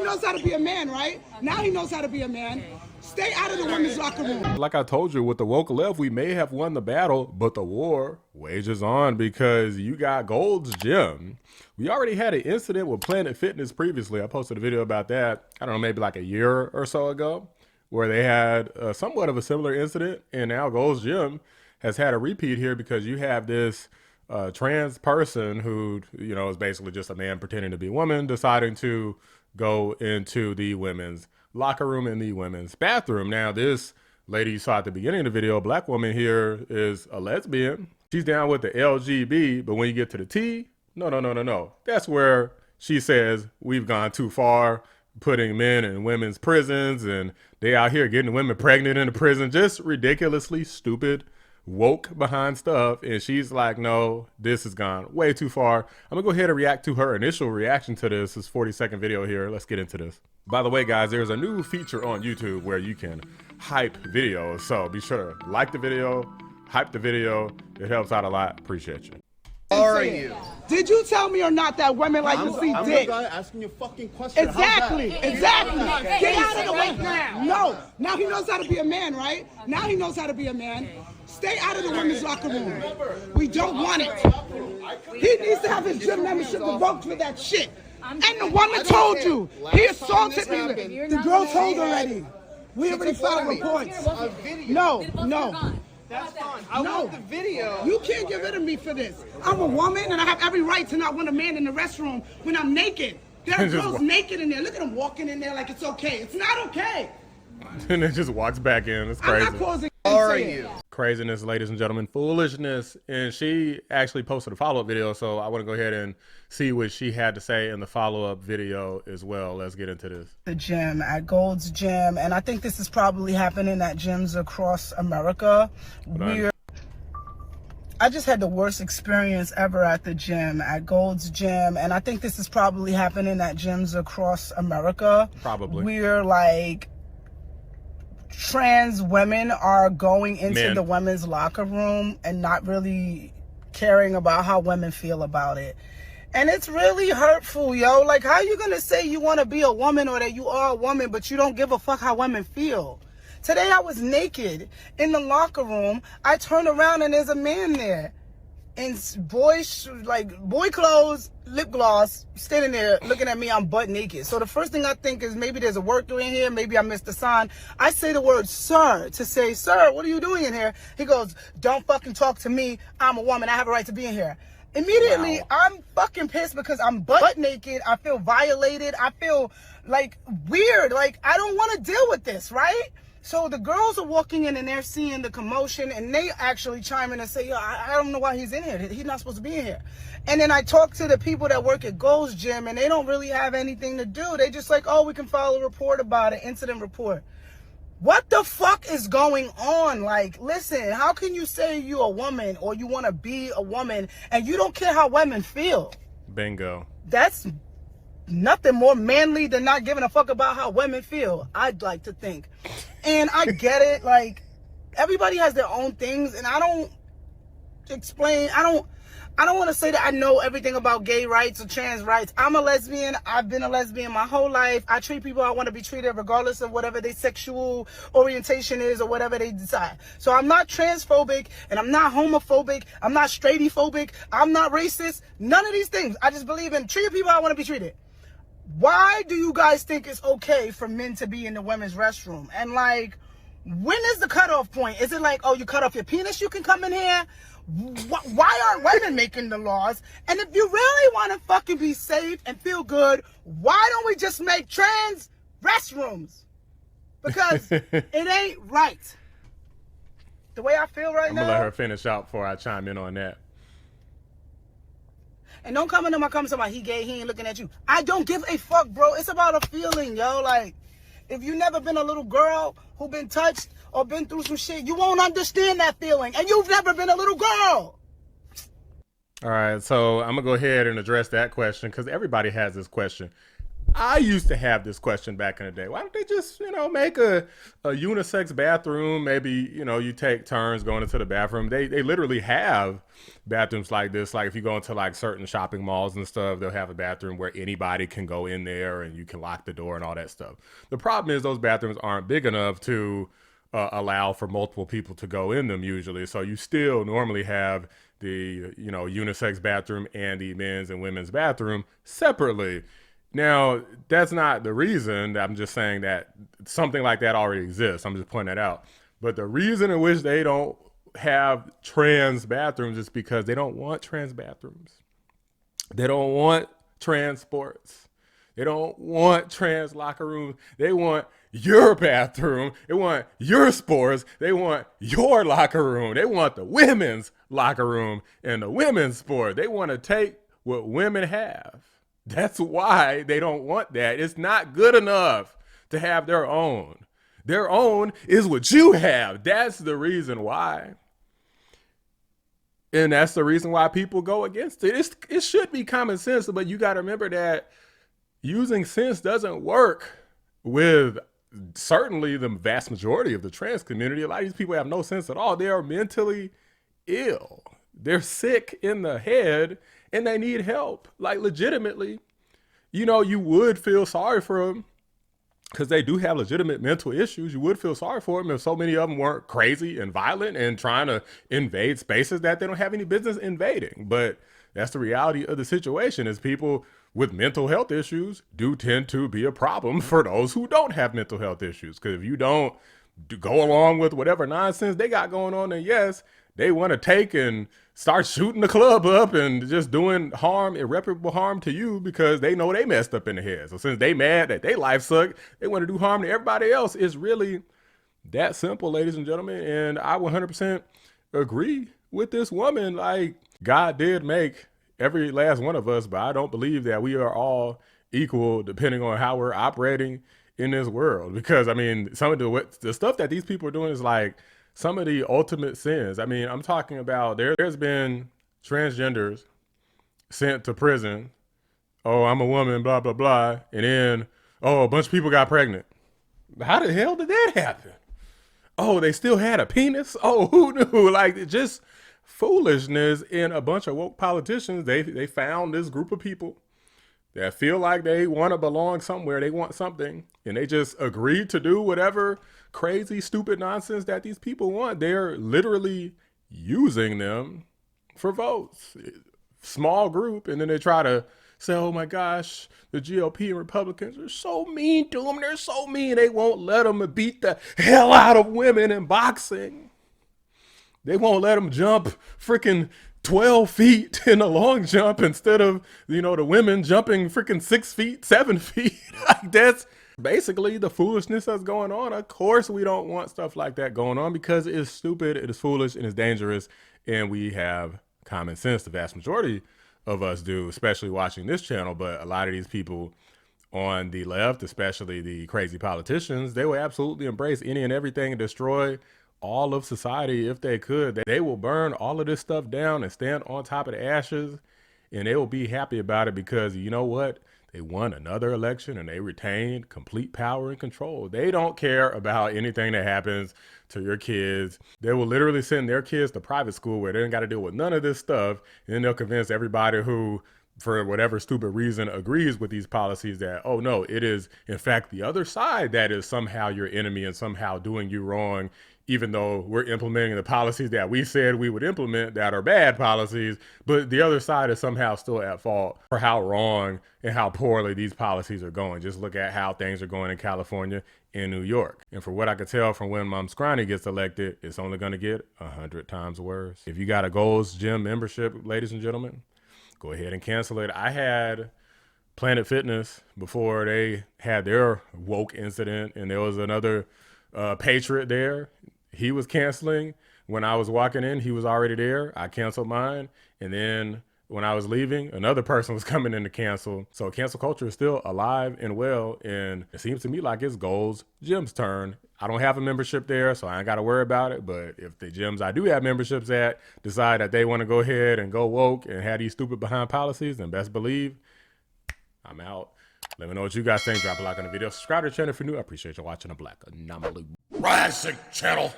knows how to be a man, right? Now he knows how to be a man. Stay out of the women's locker room. Like I told you, with the woke left, we may have won the battle, but the war wages on because you got Gold's Gym. We already had an incident with Planet Fitness previously. I posted a video about that, I don't know, maybe like a year or so ago, where they had somewhat of a similar incident. And now Gold's Gym has had a repeat here because you have this trans person who, you know, is basically just a man pretending to be a woman, deciding to go into the women's locker room in the women's bathroom. Now, this lady you saw at the beginning of the video, a black woman here, is a lesbian. She's down with the LGB, but when you get to the T, no. That's where she says we've gone too far, putting men in women's prisons, and they out here getting women pregnant in the prison. Just ridiculously stupid, woke behind stuff. And she's like, no, this has gone way too far. I'm gonna go ahead and react to her initial reaction to this. 40-second video here. Let's get into this. By the way, guys, there's a new feature on YouTube where you can hype videos. So be sure to like the video, hype the video. It helps out a lot. Appreciate you. How are you? Did you tell me or not that women like to see dick? I'm asking you a fucking question. Exactly. Get out of the way now. No. Now he knows how to be a man, right? Now he knows how to be a man. Stay out of the women's locker room. We don't want it. He needs to have his gym membership revoked for that shit. And the woman told you. He assaulted me. The girl told already. We already filed reports. No. That's fine. I want the video. You can't get rid of me for this. I'm a woman and I have every right to not want a man in the restroom when I'm naked. There are girls naked in there. Look at them walking in there like it's okay. It's not okay. And it just walks back in. It's crazy. I'm not causing. How are you? Craziness, ladies and gentlemen, foolishness. And she actually posted a follow-up video, so I want to go ahead and see what she had to say in the follow-up video as well. Let's get into this. The gym at Gold's Gym, and I think this is probably happening at gyms across America. I just had the worst experience ever at the gym, at Gold's Gym, and I think this is probably happening at gyms across America. Probably. We're like, trans women are going into the women's locker room and not really caring about how women feel about it. And it's really hurtful, yo. Like, how you gonna say you want to be a woman or that you are a woman, but you don't give a fuck how women feel? Today I was naked in the locker room. I turn around and there's a man there in boy clothes, lip gloss, standing there looking at me. I'm butt naked. So the first thing I think is maybe there's a worker in here. Maybe I missed the sign. I say the word sir to say, sir, what are you doing in here? He goes, don't fucking talk to me. I'm a woman. I have a right to be in here. Immediately, wow. I'm fucking pissed because I'm butt naked. I feel violated. I feel like weird. Like, I don't want to deal with this, right? So the girls are walking in and they're seeing the commotion and they actually chime in and say, yo, I don't know why he's in here. He's not supposed to be in here. And then I talk to the people that work at Gold's Gym and they don't really have anything to do. They just like, oh, we can file a report about it, incident report. What the fuck is going on? Like, listen, how can you say you're a woman or you want to be a woman and you don't care how women feel? Bingo. That's nothing more manly than not giving a fuck about how women feel, I'd like to think. And I get it, like, everybody has their own things, and I don't want to say that I know everything about gay rights or trans rights. I'm a lesbian. I've been a lesbian my whole life. I treat people how I want to be treated regardless of whatever their sexual orientation is or whatever they decide. So I'm not transphobic and I'm not homophobic. I'm not straightphobic. I'm not racist. None of these things. I just believe in treating people how I want to be treated. Why do you guys think it's okay for men to be in the women's restroom? And like, when is the cutoff point? Is it like, oh, you cut off your penis, you can come in here? Why aren't women making the laws? And if you really want to fucking be safe and feel good, why don't we just make trans restrooms? Because it ain't right. The way I feel right now. I'm gonna let her finish out before I chime in on that. And don't come into my comments about he gay, he ain't looking at you. I don't give a fuck, bro. It's about a feeling, yo. Like, if you never been a little girl who been touched or been through some shit, you won't understand that feeling. And you've never been a little girl. All right, so I'm gonna go ahead and address that question because everybody has this question. I used to have this question back in the day. Why don't they just, make a unisex bathroom? Maybe, you take turns going into the bathroom. They literally have bathrooms like this. Like if you go into like certain shopping malls and stuff, they'll have a bathroom where anybody can go in there and you can lock the door and all that stuff. The problem is those bathrooms aren't big enough to allow for multiple people to go in them usually. So you still normally have the, unisex bathroom and the men's and women's bathroom separately. Now, that's not the reason. I'm just saying that something like that already exists. I'm just pointing that out. But the reason in which they don't have trans bathrooms is because they don't want trans bathrooms. They don't want trans sports. They don't want trans locker rooms. They want your bathroom. They want your sports. They want your locker room. They want the women's locker room and the women's sport. They want to take what women have. That's why they don't want that. It's not good enough to have their own. Their own is what you have. That's the reason why. And that's the reason why people go against it. It should be common sense, but you got to remember that using sense doesn't work with certainly the vast majority of the trans community. A lot of these people have no sense at all. They are mentally ill. They're sick in the head and they need help. Like legitimately, you would feel sorry for them because they do have legitimate mental issues. You would feel sorry for them if so many of them weren't crazy and violent and trying to invade spaces that they don't have any business invading. But that's the reality of the situation, is people with mental health issues do tend to be a problem for those who don't have mental health issues. Because if you don't go along with whatever nonsense they got going on, then yes, they want to take and start shooting the club up and just doing harm, irreparable harm to you because they know they messed up in the head. So since they mad that their life sucked, they want to do harm to everybody else. It's really that simple, ladies and gentlemen. And I 100% agree with this woman. Like, God did make every last one of us, but I don't believe that we are all equal depending on how we're operating in this world. Because I mean, some of the stuff that these people are doing is like some of the ultimate sins. I mean, I'm talking about there's been transgenders sent to prison. Oh, I'm a woman, blah, blah, blah. And then, oh, a bunch of people got pregnant. How the hell did that happen? Oh, they still had a penis? Oh, who knew? Like, just foolishness. And a bunch of woke politicians, they found this group of people that feel like they want to belong somewhere. They want something. And they just agreed to do whatever crazy, stupid nonsense that these people want. They're literally using them for votes. Small group. And then they try to say, oh my gosh, the GOP and Republicans are so mean to them. They're so mean. They won't let them beat the hell out of women in boxing. They won't let them jump freaking 12 feet in a long jump instead of, the women jumping freaking 6 feet, 7 feet. Like, that's basically the foolishness that's going on. Of course, we don't want stuff like that going on because it is stupid, it is foolish, and it's dangerous. And we have common sense. The vast majority of us do, especially watching this channel. But a lot of these people on the left, especially the crazy politicians, they will absolutely embrace any and everything and destroy all of society if they could. They will burn all of this stuff down and stand on top of the ashes, and they will be happy about it because you know what? They won another election and they retained complete power and control. They don't care about anything that happens to your kids. They will literally send their kids to private school where they ain't got to deal with none of this stuff. And then they'll convince everybody who, for whatever stupid reason, agrees with these policies that, oh no, it is in fact the other side that is somehow your enemy and somehow doing you wrong, even though we're implementing the policies that we said we would implement that are bad policies, but the other side is somehow still at fault for how wrong and how poorly these policies are going. Just look at how things are going in California and New York. And for what I could tell from when Mom Scrawny gets elected, it's only going to get 100 times worse. If you got a Gold's Gym membership, ladies and gentlemen, go ahead and cancel it. I had Planet Fitness before they had their woke incident, and there was another patriot there. He was canceling. When I was walking in, he was already there. I canceled mine. And then when I was leaving, another person was coming in to cancel. So cancel culture is still alive and well. And it seems to me like it's Gold's Gym's turn. I don't have a membership there, so I ain't got to worry about it. But if the gyms I do have memberships at decide that they want to go ahead and go woke and have these stupid behind policies, then best believe I'm out. Let me know what you guys think. Drop a like on the video. Subscribe to the channel if you're new. I appreciate you watching the Black Anomaly Rising channel.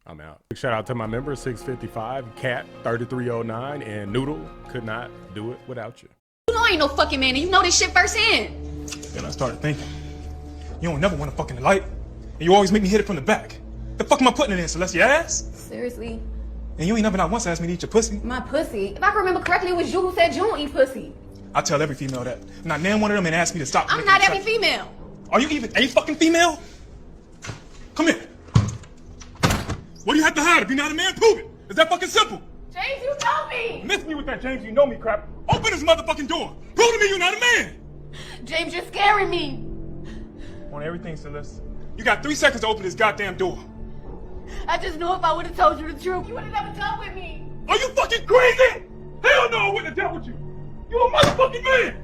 I'm out. Big shout out to my members, 655, Cat 3309, and Noodle. Could not do it without you. You know I ain't no fucking man, and you know this shit firsthand. Then I started thinking, you don't never want to fuck in the light, and you always make me hit it from the back. The fuck am I putting it in, Celeste? Your ass? Seriously? And you ain't never not once asked me to eat your pussy. My pussy? If I can remember correctly, it was you who said you don't eat pussy. I tell every female that. Not name one of them and ask me to stop. I'm not every female. Are you even a fucking female? Come here. What do you have to hide? If you're not a man, prove it. It's that fucking simple. James, you know me. Miss me with that James, you know me crap. Open this motherfucking door. Prove to me you're not a man. James, you're scaring me. On everything, Celeste. You got 3 seconds to open this goddamn door. I just knew if I would have told you the truth, you would have never dealt with me. Are you fucking crazy? Hell no, I wouldn't have dealt with you. You a motherfucking man.